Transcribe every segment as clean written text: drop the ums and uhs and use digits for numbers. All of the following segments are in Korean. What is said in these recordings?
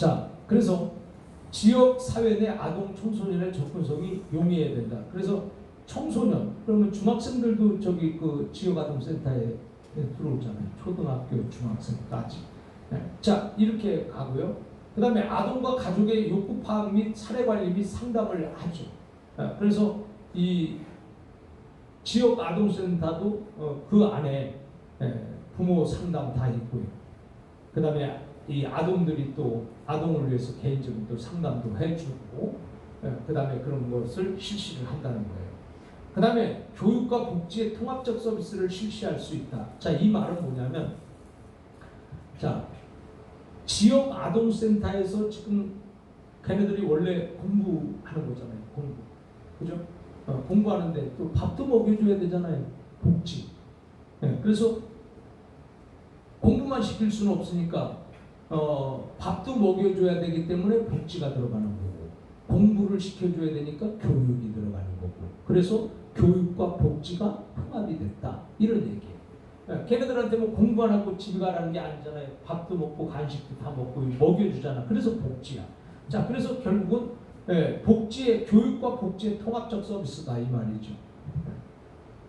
자, 그래서 지역 사회 내 아동 청소년의 접근성이 용이해야 된다. 그래서 청소년, 그러면 중학생들도 저기 그 지역 아동센터에 들어오잖아요. 초등학교, 중학생까지. 네. 자, 이렇게 가고요. 그 다음에 아동과 가족의 욕구 파악 및 사례 관리 및 상담을 하죠. 네. 그래서 이 지역 아동센터도 그 안에 부모 상담 다 있고요. 그 다음에 이 아동들이 또 아동을 위해서 개인적인 또 상담도 해주고, 그 다음에 그런 것을 실시를 한다는 거예요. 그 다음에 교육과 복지의 통합적 서비스를 실시할 수 있다. 자, 이 말은 뭐냐면, 자, 지역 아동센터에서 지금 걔네들이 원래 공부하는 거잖아요. 공부. 그죠? 공부하는데 또 밥도 먹여줘야 되잖아요. 복지. 그래서 공부만 시킬 수는 없으니까 밥도 먹여줘야 되기 때문에 복지가 들어가는 거고, 공부를 시켜줘야 되니까 교육이 들어가는 거고, 그래서 교육과 복지가 통합이 됐다. 이런 얘기예요. 걔네들한테 뭐 공부 안 하고 집에 가라는 게 아니잖아요. 밥도 먹고 간식도 다 먹고 먹여주잖아. 그래서 복지야. 자, 그래서 결국은 복지의, 교육과 복지의 통합적 서비스다 이 말이죠.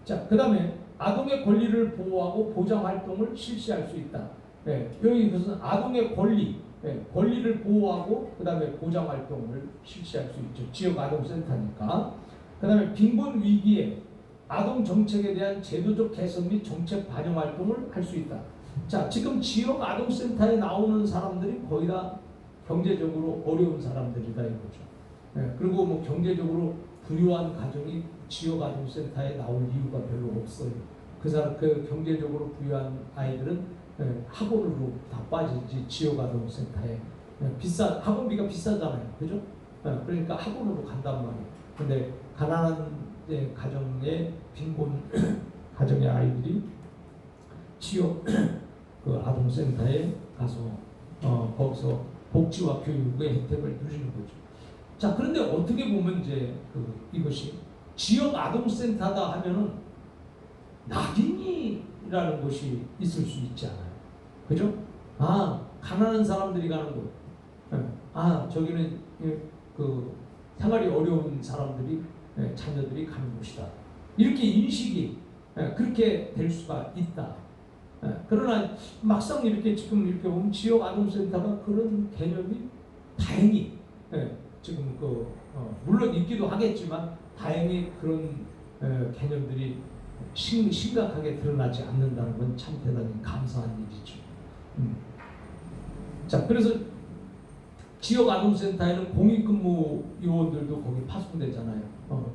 자, 그 다음에 아동의 권리를 보호하고 보장 활동을 실시할 수 있다. 여기 무슨 아동의 권리, 권리를 보호하고 그 다음에 보장 활동을 실시할 수 있죠. 지역 아동센터니까. 그 다음에 빈곤 위기에 아동 정책에 대한 제도적 개선 및 정책 반영 활동을 할 수 있다. 자, 지금 지역 아동센터에 나오는 사람들이 거의 다 경제적으로 어려운 사람들이다 이거죠. 그리고 뭐 경제적으로 부유한 가정이 지역 아동센터에 나올 이유가 별로 없어요. 그 경제적으로 부유한 아이들은 학원으로 다 빠지지 지역 아동센터에 학원비가 비싸잖아요, 그죠? 그러니까 학원으로 간단 말이에요. 근데 가난한 가정의 빈곤 가정의 아이들이 지역 그 아동센터에 가서 거기서 복지와 교육의 혜택을 누리는 거죠. 자, 그런데 어떻게 보면 이제 이것이 지역 아동센터다 하면은 낙인이라는 것이 있을 수 있지 않아요. 그죠? 아, 가난한 사람들이 가는 곳. 아, 저기는 그 생활이 어려운 사람들이 자녀들이 가는 곳이다. 이렇게 인식이 그렇게 될 수가 있다. 그러나 막상 이렇게 지금 이렇게 보면 지역 아동센터가 그런 개념이 다행히 지금 물론 있기도 하겠지만 다행히 그런 개념들이 심각하게 드러나지 않는다는 건 참 대단히 감사한 일이죠. 자, 그래서 지역 아동센터에는 공익근무 요원들도 거기 파송되잖아요.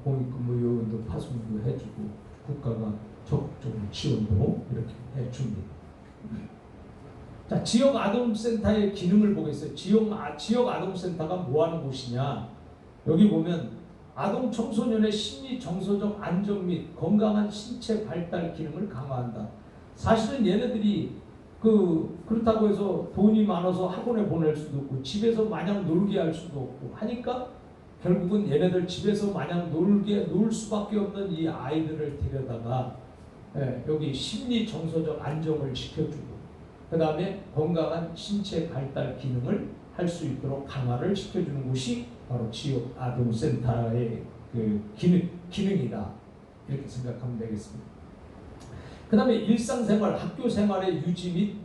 공익근무 요원도 파송도 해주고 국가가 적극적으로 지원도 이렇게 해줍니다. 자, 지역 아동센터의 기능을 보겠어요. 지역 아동센터가 뭐 하는 곳이냐? 여기 보면 아동 청소년의 심리 정서적 안정 및 건강한 신체 발달 기능을 강화한다. 사실은 얘네들이 그렇다고 해서 돈이 많아서 학원에 보낼 수도 없고 집에서 마냥 놀게 할 수도 없고 하니까 결국은 얘네들 집에서 마냥 놀 수밖에 없는 이 아이들을 데려다가 여기 심리 정서적 안정을 시켜주고 그 다음에 건강한 신체 발달 기능을 할 수 있도록 강화를 시켜주는 곳이 바로 지역 아동센터의 그 기능이다. 이렇게 생각하면 되겠습니다. 그 다음에 일상생활, 학교생활의 유지 및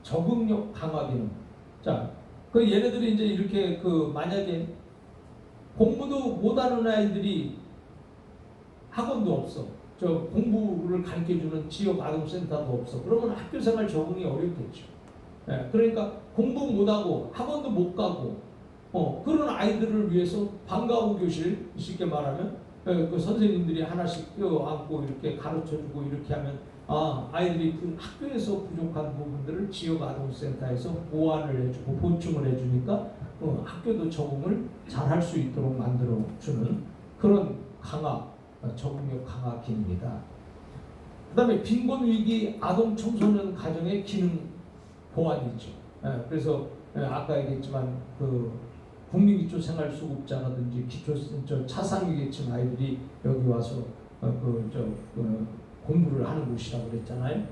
적응력 강화 기능. 자, 얘네들이 이제 이렇게 만약에 공부도 못하는 아이들이 학원도 없어. 공부를 가르쳐주는 지역 아동센터도 없어. 그러면 학교생활 적응이 어렵겠죠. 그러니까 공부 못하고 학원도 못 가고 그런 아이들을 위해서 방과후 교실, 쉽게 말하면 그 선생님들이 하나씩 껴안고 이렇게 가르쳐주고 이렇게 하면 아이들이 그 학교에서 부족한 부분들을 지역 아동센터에서 보완을 해주고 보충을 해주니까 학교도 적응을 잘 할 수 있도록 만들어주는 그런 적응력 강화 기능이다. 그 다음에 빈곤위기 아동 청소년 가정의 기능 보완이죠. 그래서 아까 얘기했지만 국민기초생활수급자라든지 차상위계층 아이들이 여기 와서 공부를 하는 곳이라고 그랬잖아요.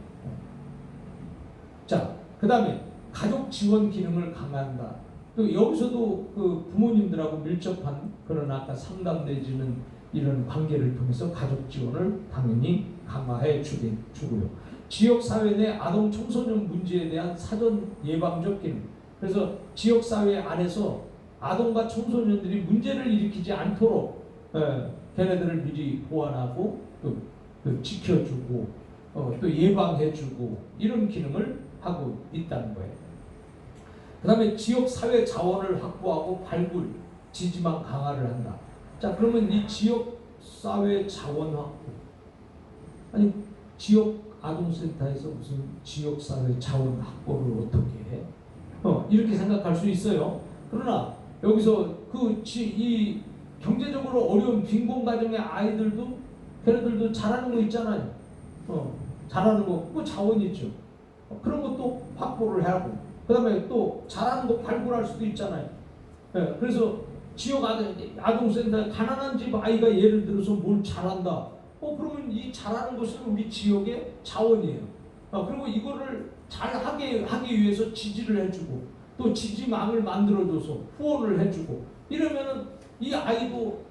자, 그 다음에 가족 지원 기능을 강화한다. 또 여기서도 그 부모님들하고 밀접한 그런 아까 상담 내지는 이런 관계를 통해서 가족 지원을 당연히 강화해 주고요. 지역 사회 내 아동 청소년 문제에 대한 사전 예방적 기능. 그래서 지역 사회 안에서 아동과 청소년들이 문제를 일으키지 않도록 걔네들을 미리 보완하고 또 지켜주고 또 예방해주고 이런 기능을 하고 있다는 거예요. 그 다음에 지역 사회 자원을 확보하고 발굴, 지지망 강화를 한다. 자, 그러면 이 지역 사회 자원 확보, 아니 지역 아동센터에서 무슨 지역 사회 자원 확보를 어떻게 해? 이렇게 생각할 수 있어요. 그러나 여기서 이 경제적으로 어려운 빈곤 가정의 아이들도 걔네들도 잘하는 거 있잖아요. 잘하는 거, 그 자원이죠. 그런 것도 확보를 하고, 그 다음에 또 잘하는 거 발굴할 수도 있잖아요. 그래서 지역 아동센터 가난한 집 아이가 예를 들어서 뭘 잘한다. 그러면 이 잘하는 것은 우리 지역의 자원이에요. 그리고 이거를 잘하게 하기 위해서 지지를 해주고 또 지지망을 만들어줘서 후원을 해주고 이러면은 이 아이도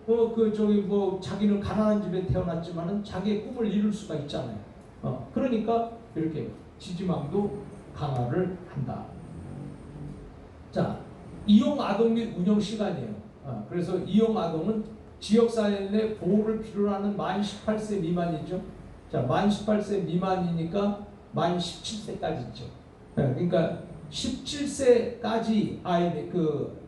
자기는 가난한 집에 태어났지만은 자기의 꿈을 이룰 수가 있잖아요. 그러니까 이렇게 지지망도 강화를 한다. 자, 이용 아동 및 운영 시간이에요. 그래서 이용 아동은 지역사회 내 보호를 필요로 하는 만 18세 미만이죠. 자, 만 18세 미만이니까 만 17세까지죠. 그러니까 17세까지 아이들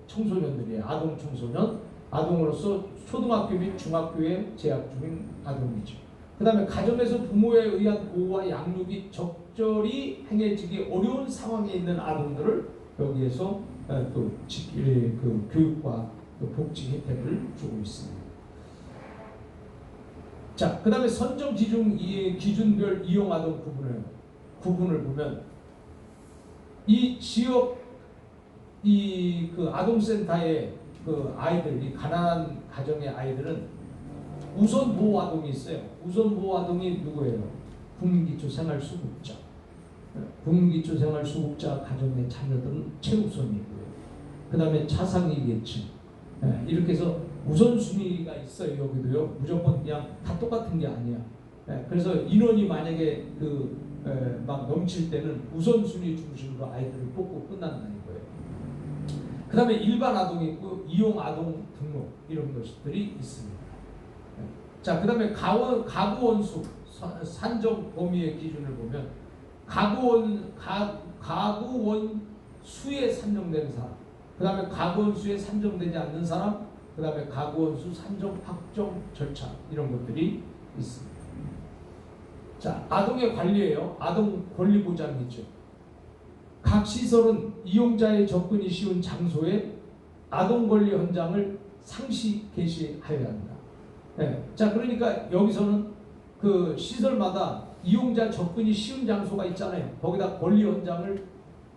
청소년들이에요. 아동 청소년, 아동으로서 초등학교 및 중학교에 재학 중인 아동이죠. 그 다음에 가정에서 부모에 의한 보호와 양육이 적절히 행해지기 어려운 상황에 있는 아동들을 여기에서 또 교육과 또 복지 혜택을 주고 있습니다. 자, 그 다음에 선정 기준별 이용 아동 구분을 보면 이 지역 아동센터의 아이들, 이 가난한 가정의 아이들은 우선 보호 아동이 있어요. 우선 보호 아동이 누구예요? 국민기초생활수급자. 국민기초생활수급자 가정의 자녀들은 최우선이고요. 그 다음에 차상위계층. 이렇게 해서 우선순위가 있어요. 여기도요. 무조건 그냥 다 똑같은 게 아니야. 그래서 인원이 만약에 막 넘칠 때는 우선순위 중심으로 아이들을 뽑고 끝난다는 거예요. 그 다음에 일반 아동이 있고 이용 아동 등록 이런 것들이 있습니다. 자, 그 다음에 가구원수 산정 범위의 기준을 보면 가구원 수에 산정되는 사람, 그 다음에 가구원 수에 산정되지 않는 사람, 그 다음에 가구원 수 산정 확정 절차 이런 것들이 있습니다. 자, 아동의 관리예요. 아동 권리 보장이죠. 각 시설은 이용자의 접근이 쉬운 장소에 아동 권리 현장을 상시 게시하여야 합니다. 자, 그러니까 여기서는 그 시설마다 이용자 접근이 쉬운 장소가 있잖아요. 거기다 권리 현장을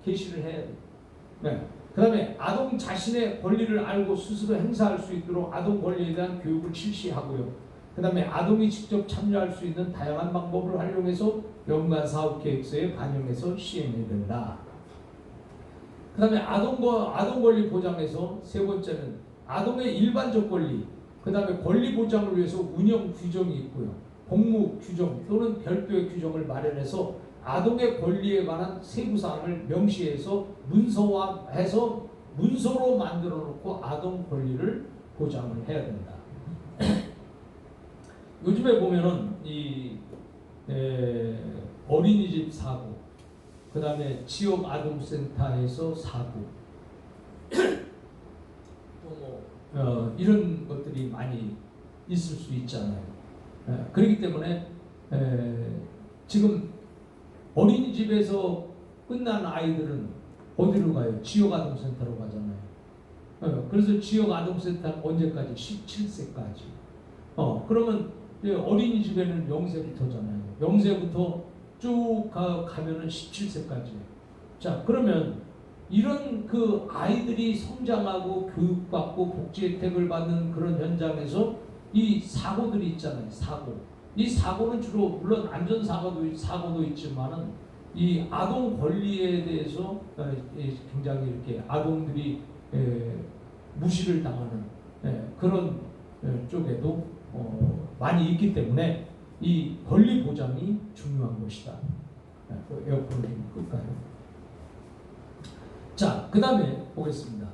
게시를 해야 돼요. 그 다음에 아동 자신의 권리를 알고 스스로 행사할 수 있도록 아동 권리에 대한 교육을 실시하고요. 그 다음에 아동이 직접 참여할 수 있는 다양한 방법을 활용해서 연간 사업 계획서에 반영해서 시행해야 된다. 그 다음에 아동 권리 보장에서 세 번째는 아동의 일반적 권리, 그 다음에 권리 보장을 위해서 운영 규정이 있고요. 복무 규정 또는 별도의 규정을 마련해서 아동의 권리에 관한 세부 사항을 명시해서 문서화해서 문서로 만들어 놓고 아동 권리를 보장을 해야 된다. 요즘에 보면은 어린이집 사고, 그 다음에 지역 아동센터에서 사고, 또 이런 것들이 많이 있을 수 있잖아요. 그렇기 때문에 지금 어린이집에서 끝난 아이들은 어디로 가요? 지역 아동센터로 가잖아요. 그래서 지역 아동센터 언제까지? 17세까지. 그러면 어린이집에는 0세부터잖아요. 0세부터 쭉 가면은 17세까지. 자, 그러면 이런 그 아이들이 성장하고 교육받고 복지 혜택을 받는 그런 현장에서 이 사고들이 있잖아요. 이 사고는 주로 물론 안전 사고도 있지만은 이 아동 권리에 대해서 굉장히 이렇게 아동들이 무시를 당하는 그런 쪽에도 많이 있기 때문에 이 권리 보장이 중요한 것이다. 에어컨을 좀 끌까요? 자, 그 다음에 보겠습니다.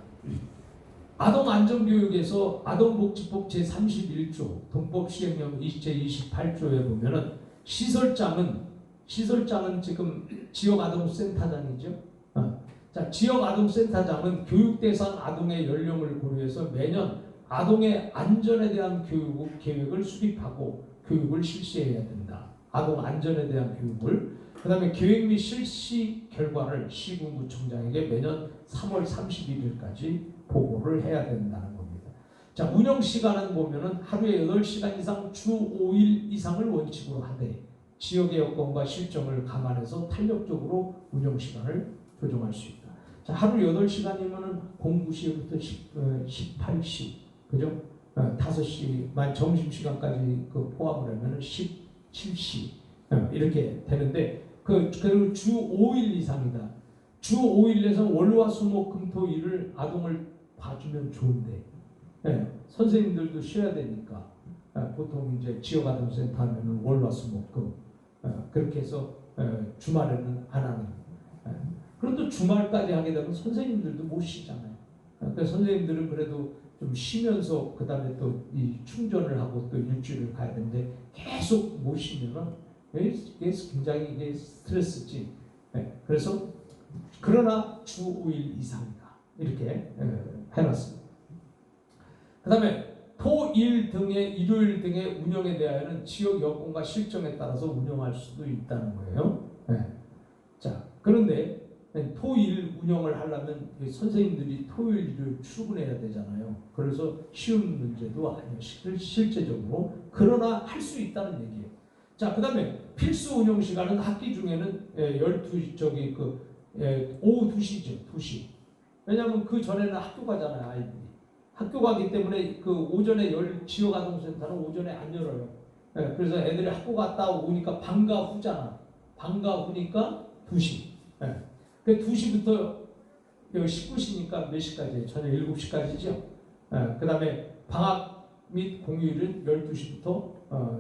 아동안전교육에서 아동복지법 제31조 동법 시행령 제28조에 보면은 시설장은 지금 지역아동센터장이죠. 자, 지역아동센터장은 교육대상 아동의 연령을 고려해서 매년 아동의 안전에 대한 교육 계획을 수립하고 교육을 실시해야 된다. 아동 안전에 대한 교육을. 그 다음에 계획 및 실시 결과를 시군구청장에게 매년 3월 31일까지 보고를 해야 된다는 겁니다. 자, 운영 시간은 보면은 하루에 8시간 이상 주 5일 이상을 원칙으로 하되 지역의 여건과 실정을 감안해서 탄력적으로 운영 시간을 조정할 수 있다. 자, 하루 8시간이면은 09시부터 18시, 그죠? 5시만 점심시간까지 포함을 하면은 17시 이렇게 되는데 그리고 주 5일 이상이다. 주 5일에서 월화수목금토일을 아동을 봐주면 좋은데 선생님들도 쉬어야 되니까 보통 이제 지역아동센터 하면은 월화수목금 그렇게 해서 주말에는 안 하는. 그런데 주말까지 하게 되면 선생님들도 못 쉬잖아요. 그래서 선생님들은 그래도 좀 쉬면서 그 다음에 또 이 충전을 하고 또 일주일을 가야 되는데 계속 못 쉬면은 이게 굉장히 이게 스트레스지. 그래서 그러나 주 5일 이상이다. 이렇게 해놨습니다. 그 다음에 토, 일 등의 일요일 등의 운영에 대하여는 지역 여건과 실정에 따라서 운영할 수도 있다는 거예요. 자, 그런데 토일 운영을 하려면 선생님들이 토요일 일요일 출근해야 되잖아요. 그래서 쉬운 문제도 아니에요. 실제적으로. 그러나 할 수 있다는 얘기예요. 자, 그 다음에 필수 운영 시간은 학기 중에는 12시 오후 2시죠. 2시. 왜냐하면 그 전에는 학교 가잖아요. 아이들이. 학교 가기 때문에 그 오전에 지역아동센터는 오전에 안 열어요. 그래서 애들이 학교 갔다 오니까 방과 후잖아. 방과 후니까 2시. 그 2시부터 19시니까 몇 시까지? 저녁 7시까지죠. 그 다음에 방학 및 공휴일은 12시부터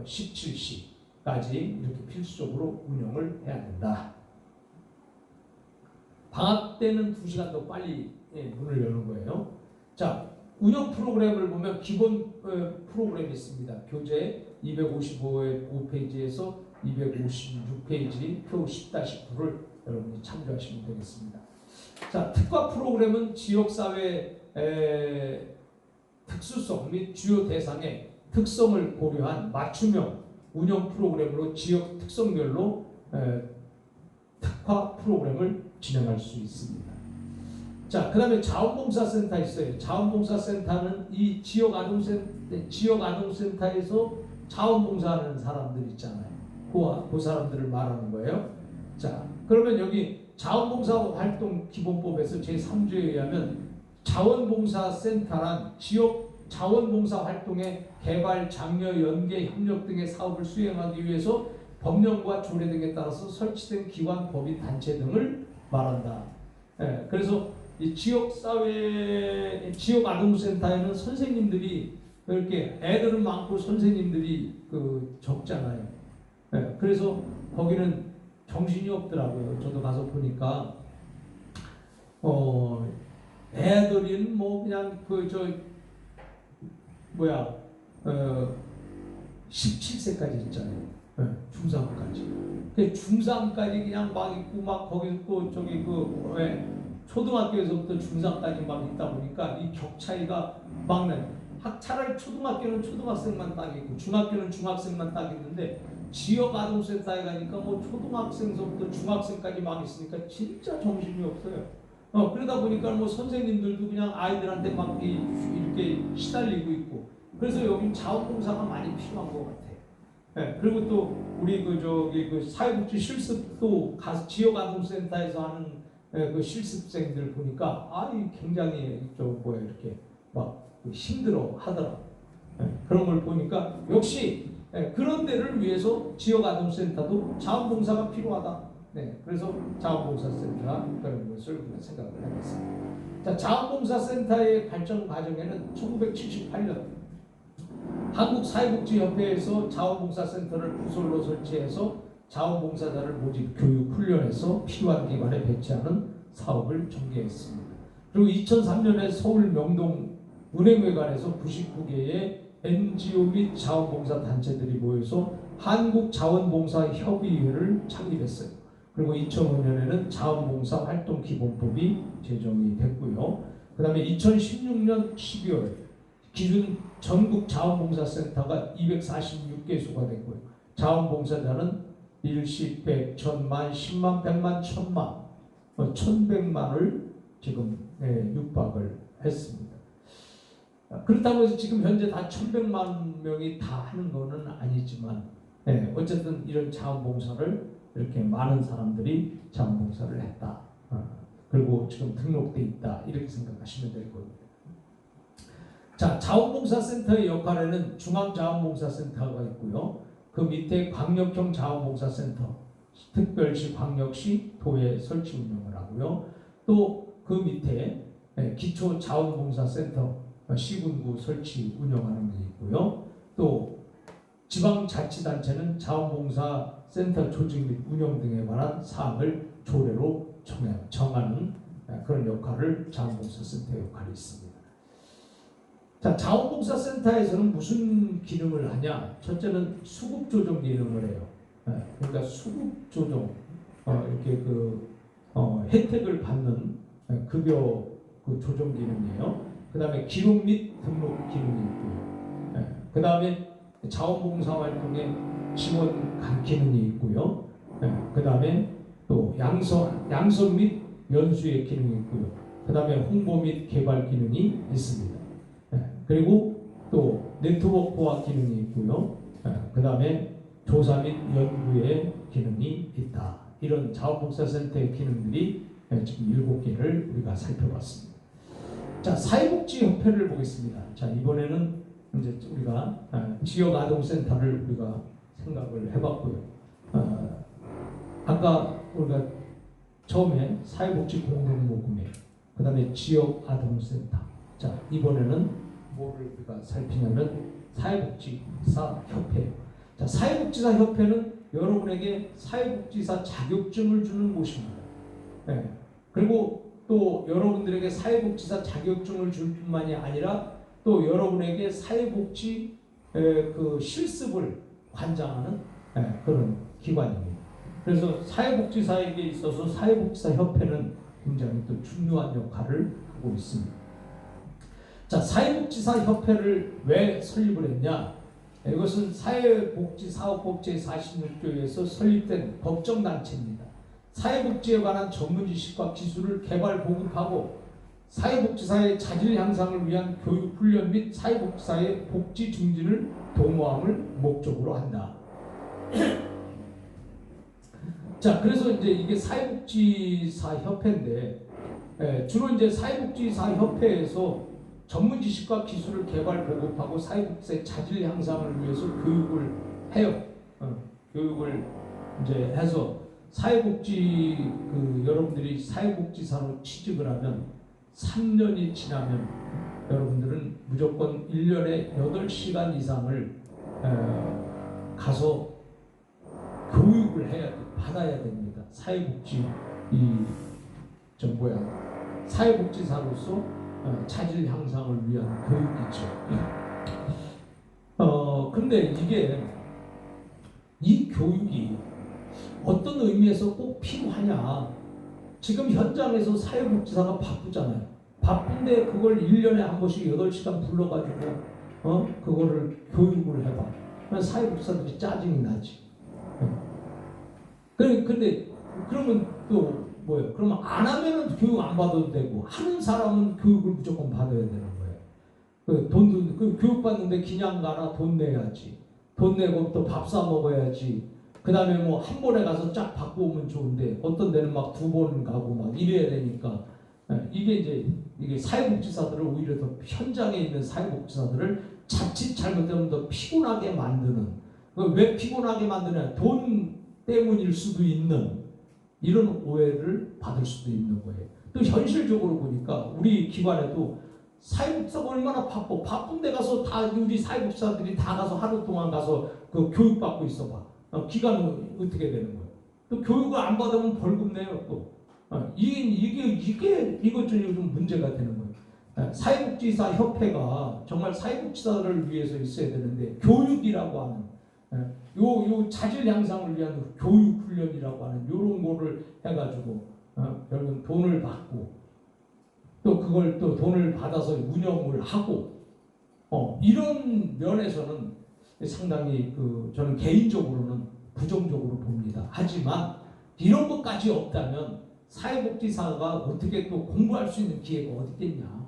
17시까지 이렇게 필수적으로 운영을 해야 된다. 방학 때는 2시간 더 빨리 문을 여는 거예요. 자, 운영 프로그램을 보면 기본 프로그램이 있습니다. 교재 255페이지에서 256페이지 표 10-9를 여러분이 참조하시면 되겠습니다. 자, 특화 프로그램은 지역사회 특수성 및 주요 대상의 특성을 고려한 맞춤형 운영 프로그램으로 지역 특성별로 특화 프로그램을 진행할 수 있습니다. 자, 그 다음에 자원봉사센터 있어요. 자원봉사센터는 이 지역아동센터에서 자원봉사하는 사람들 있잖아요. 그 사람들을 말하는 거예요. 자, 그러면 여기 자원봉사활동 기본법에서 제3조에 의하면 자원봉사센터란 지역 자원봉사활동의 개발, 장려, 연계, 협력 등의 사업을 수행하기 위해서 법령과 조례 등에 따라서 설치된 기관, 법인, 단체 등을 말한다. 그래서 이 지역아동센터에는 선생님들이 이렇게 애들은 많고 선생님들이 적잖아요. 그래서 거기는 정신이 없더라고요. 저도 가서 보니까 애들은 뭐 그냥 17세까지 있잖아요. 중3까지. 중3까지 그냥 막 있고 막 거기 또 초등학교에서부터 중3까지 막 있다 보니까 이 격 차이가 막 나요. 차라리 초등학교는 초등학생만 딱 있고 중학교는 중학생만 딱 있는데 지역아동센터에 가니까 뭐 초등학생서부터 중학생까지 막 있으니까 진짜 정신이 없어요. 그러다 보니까 뭐 선생님들도 그냥 아이들한테 막 이렇게 시달리고 있고 그래서 여기 자원봉사가 많이 필요한 것 같아요. 그리고 또 우리 사회복지 실습도 지역아동센터에서 하는 그 실습생들 보니까 굉장히 이렇게 막 힘들어 하더라. 그런 걸 보니까 역시 그런 데를 위해서 지역아동센터도 자원봉사가 필요하다. 네, 그래서 자원봉사센터 그런 것을 우리가 생각을 해봤습니다. 자, 자원봉사센터의 발전 과정에는 1978년 한국사회복지협회에서 자원봉사센터를 부설로 설치해서 자원봉사자를 모집, 교육, 훈련해서 필요한 기관에 배치하는 사업을 전개했습니다. 그리고 2003년에 서울 명동 은행회관에서 99개의 NGO 및 자원봉사 단체들이 모여서 한국자원봉사협의회를 창립했어요. 그리고 2005년에는 자원봉사 활동기본법이 제정이 됐고요. 그 다음에 2016년 12월 기준 전국 자원봉사센터가 246개소가 됐고요. 자원봉사자는 일십, 백, 천만, 십만, 백만, 천만, 1100만을 지금 육박을 했습니다. 그렇다고 해서 지금 현재 다 1100만 명이 다 하는 거는 아니지만 어쨌든 이런 자원봉사를 이렇게 많은 사람들이 자원봉사를 했다. 그리고 지금 등록돼 있다. 이렇게 생각하시면 될 겁니다. 자, 자원봉사센터의 역할에는 중앙자원봉사센터가 있고요. 그 밑에 광역형 자원봉사센터, 특별시, 광역시, 도에 설치 운영을 하고요. 또 그 밑에 기초자원봉사센터, 시군구 설치 운영하는 게 있고요. 또 지방자치단체는 자원봉사센터 조직 및 운영 등에 관한 사항을 조례로 정하는 그런 역할을 자원봉사센터 역할이 있습니다. 자, 자원봉사센터에서는 무슨 기능을 하냐? 첫째는 수급조정 기능을 해요. 그러니까 수급조정, 이렇게 혜택을 받는 급여 조정 기능이에요. 그 다음에 기록 및 등록 기능이 있고요. 그 다음에 자원봉사 활동에 지원 기능이 있고요. 그 다음에 또 양성 및 연수의 기능이 있고요. 그 다음에 홍보 및 개발 기능이 있습니다. 그리고 또 네트워크화 기능이 있고요. 그 다음에 조사 및 연구의 기능이 있다. 이런 자원봉사센터의 기능들이 지금 7개를 우리가 살펴봤습니다. 자, 사회복지협회를 보겠습니다. 자, 이번에는 이제 우리가 지역아동센터를 우리가 생각을 해봤고요. 아까 우리가 처음에 사회복지공동모금회, 그 다음에 지역아동센터. 자, 이번에는 뭐를 우리가 살피냐면 사회복지사협회. 자, 사회복지사협회는 여러분에게 사회복지사 자격증을 주는 곳입니다. 그리고 또 여러분들에게 사회복지사 자격증을 줄 뿐만이 아니라 또 여러분에게 사회복지 그 실습을 관장하는 그런 기관입니다. 그래서 사회복지사에게 있어서 사회복지사협회는 굉장히 또 중요한 역할을 하고 있습니다. 자, 사회복지사협회를 왜 설립을 했냐? 이것은 사회복지사업법 제46조에서 설립된 법정단체입니다. 사회복지에 관한 전문 지식과 기술을 개발, 보급하고 사회복지사의 자질 향상을 위한 교육, 훈련 및 사회복지사의 복지 증진을 도모함을 목적으로 한다. 자, 그래서 이제 이게 사회복지사협회인데 주로 이제 사회복지사협회에서 전문 지식과 기술을 개발, 보급하고 사회복지사의 자질 향상을 위해서 교육을 해요. 교육을 이제 해서 사회복지 여러분들이 사회복지사로 취직을 하면 3년이 지나면 여러분들은 무조건 1년에 8시간 이상을 가서 교육을 받아야 됩니다. 사회복지사로서 자질 향상을 위한 교육이죠. 근데 이 교육이 어떤 의미에서 꼭 필요하냐? 지금 현장에서 사회복지사가 바쁘잖아요. 바쁜데 그걸 1년에 한 번씩 8시간 불러가지고 그거를 교육을 해봐. 사회복지사들이 짜증이 나지. 근데 그러면 또 뭐예요? 그러면 안 하면은 교육 안 받아도 되고 하는 사람은 교육을 무조건 받아야 되는 거예요. 교육 받는데 그냥 가나 돈 내야지. 돈 내고 또 밥 사 먹어야지. 그 다음에 뭐 한 번에 가서 쫙 받고 오면 좋은데 어떤 데는 막 2번 가고 막 이래야 되니까 이게 사회복지사들을 오히려 더 현장에 있는 사회복지사들을 자칫 잘못되면 더 피곤하게 만드는. 왜 피곤하게 만드냐? 돈 때문일 수도 있는 이런 오해를 받을 수도 있는 거예요. 또 현실적으로 보니까 우리 기관에도 사회복지사가 얼마나 바쁜 데 가서 다 우리 사회복지사들이 다 가서 하루 동안 가서 그 교육받고 있어봐. 기간은 어떻게 되는 거예요? 또 교육을 안 받으면 벌금 내요 또. 이것 좀 문제가 되는 거예요. 사회복지사 협회가 정말 사회복지사를 위해서 있어야 되는데 교육이라고 하는 요 자질 향상을 위한 교육 훈련이라고 하는 요런 거를 해가지고 여러분 돈을 받고 또 그걸 또 돈을 받아서 운영을 하고 이런 면에서는 상당히 저는 개인적으로는 부정적으로 봅니다. 하지만 이런 것까지 없다면 사회복지사가 어떻게 또 공부할 수 있는 기회가 어디 있겠냐.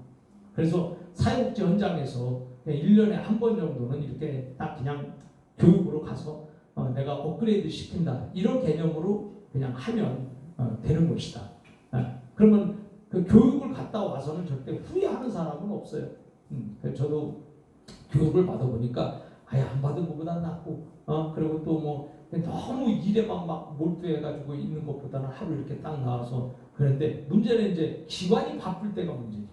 그래서 사회복지 현장에서 1년에 한 번 정도는 이렇게 딱 그냥 교육으로 가서 내가 업그레이드 시킨다. 이런 개념으로 그냥 하면 되는 것이다. 그러면 그 교육을 갔다 와서는 절대 후회하는 사람은 없어요. 저도 교육을 받아보니까 안 받은 것보다 낫고 그리고 또 뭐 너무 일에만 막 몰두해가지고 있는 것보다는 하루 이렇게 딱 나와서 그런데 문제는 이제 기관이 바쁠 때가 문제죠.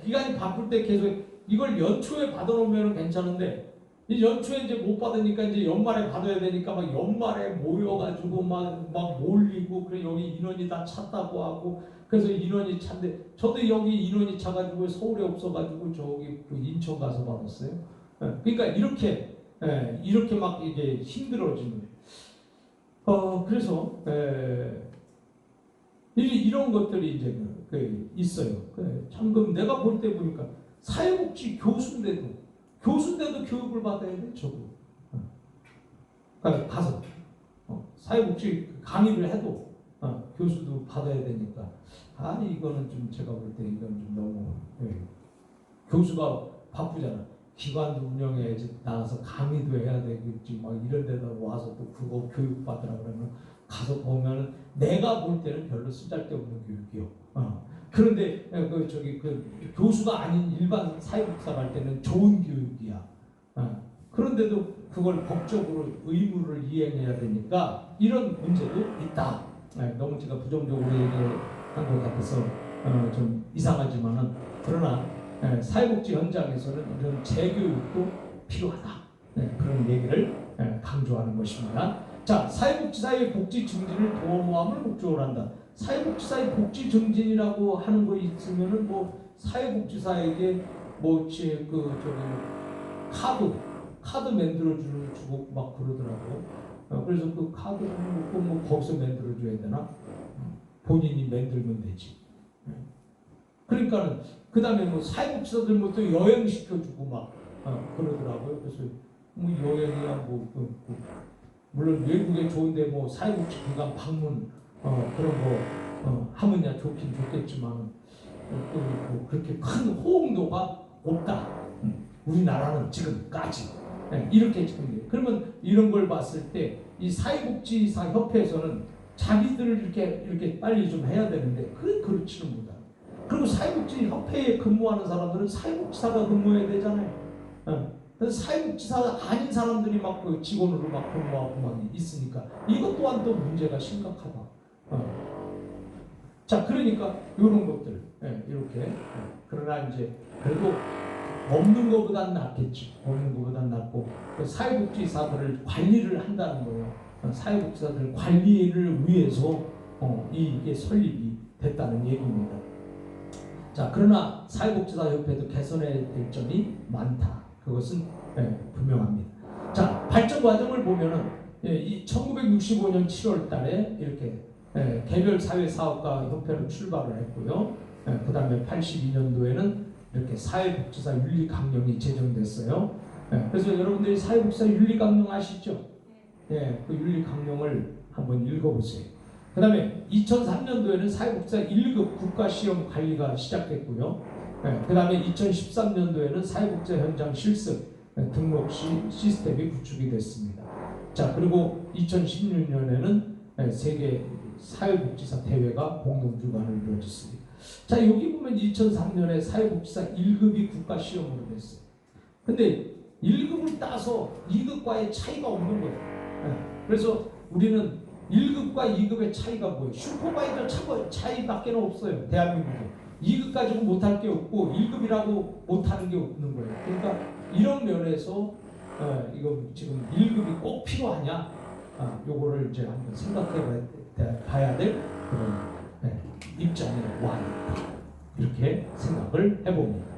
기관이 바쁠 때 계속 이걸 연초에 받아놓으면 괜찮은데 이 연초에 이제 못 받으니까 이제 연말에 받아야 되니까 막 연말에 모여가지고 막 몰리고 그래 여기 인원이 다 찼다고 하고 그래서 인원이 찬데 저도 여기 인원이 차가지고 서울에 없어가지고 저기 인천 가서 받았어요. 그러니까 이렇게 막 이게 힘들어지는 그래서 이런 것들이 이제 있어요. 참 내가 볼 때 보니까 사회복지 교수인데도 교육을 받아야 돼 저도. 그러니까 가서 사회복지 강의를 해도 교수도 받아야 되니까 이거는 좀 제가 볼 때 이건 좀 너무 교수가 바쁘잖아. 기관도 운영해야지 나가서 강의도 해야 되겠지 막 이런 데다 와서 또 그거 교육 받으라 그러면 가서 보면은 내가 볼 때는 별로 쓰잘데없는 교육이요. 그런데 교수가 아닌 일반 사회복지사 갈 때는 좋은 교육이야. 그런데도 그걸 법적으로 의무를 이행해야 되니까 이런 문제도 있다. 너무 제가 부정적으로 얘기한 것 같아서 좀 이상하지만은 그러나 사회복지 현장에서는 이런 재교육도 필요하다. 그런 얘기를 강조하는 것입니다. 자, 사회복지사의 복지 증진을 도모함을 목적으로 한다. 사회복지사의 복지 증진이라고 하는 거 있으면은 뭐 사회복지사에게 뭐 카드 만들어 주고 막 그러더라고요. 그래서 그 카드를 뭐 거기서 만들어 줘야 되나? 본인이 만들면 되지. 그러니까는 그 다음에 뭐 사회복지사들 뭐 또 여행 시켜주고 막 그러더라고요. 그래서 뭐 여행이야 물론 외국에 좋은데 뭐 사회복지 기관 방문 그런 거 하면야 좋긴 좋겠지만 또 그렇게 큰 호응도가 없다. 우리나라는 지금까지 이렇게 지금 그러면 이런 걸 봤을 때 이 사회복지사 협회에서는 자기들을 이렇게 빨리 좀 해야 되는데 그렇지는 못하고 그리고 사회복지 협회에 근무하는 사람들은 사회복지사가 근무해야 되잖아요. 그래서 사회복지사 아닌 사람들이 막 직원으로 막 근무하고 막 있으니까 이것 또한 또 문제가 심각하다. 자, 그러니까 이런 것들 이렇게 그러나 이제 그래도 없는 것보단 낫겠지. 없는 것보단 낫고 사회복지사들을 관리를 한다는 거예요. 사회복지사들 관리를 위해서 이게 설립이 됐다는 얘기입니다. 자, 그러나 사회복지사협회도 개선해야 될 점이 많다. 그것은 분명합니다. 자, 발전 과정을 보면은 1965년 7월 달에 이렇게 개별 사회사업가 협회로 출발을 했고요. 그 다음에 82년도에는 이렇게 사회복지사 윤리강령이 제정됐어요. 그래서 여러분들이 사회복지사 윤리강령 아시죠? 그 윤리강령을 한번 읽어보세요. 그 다음에 2003년도에는 사회복지사 1급 국가시험 관리가 시작됐고요. 그 다음에 2013년도에는 사회복지사 현장 실습 등록 시스템이 구축이 됐습니다. 자, 그리고 2016년에는 세계 사회복지사 대회가 공동 주관을 이루어졌습니다. 자, 여기 보면 2003년에 사회복지사 1급이 국가시험으로 됐어요. 근데 1급을 따서 2급과의 차이가 없는 거예요. 그래서 우리는 1급과 2급의 차이가 뭐예요? 슈퍼바이저 차이밖에 없어요. 대한민국에. 2급 가지고 못할 게 없고 1급이라고 못하는 게 없는 거예요. 그러니까 이런 면에서 이거 지금 1급이 꼭 필요하냐? 요거를 이제 한번 생각해 봐야 될 그런 입장에 와 있다. 이렇게 생각을 해봅니다.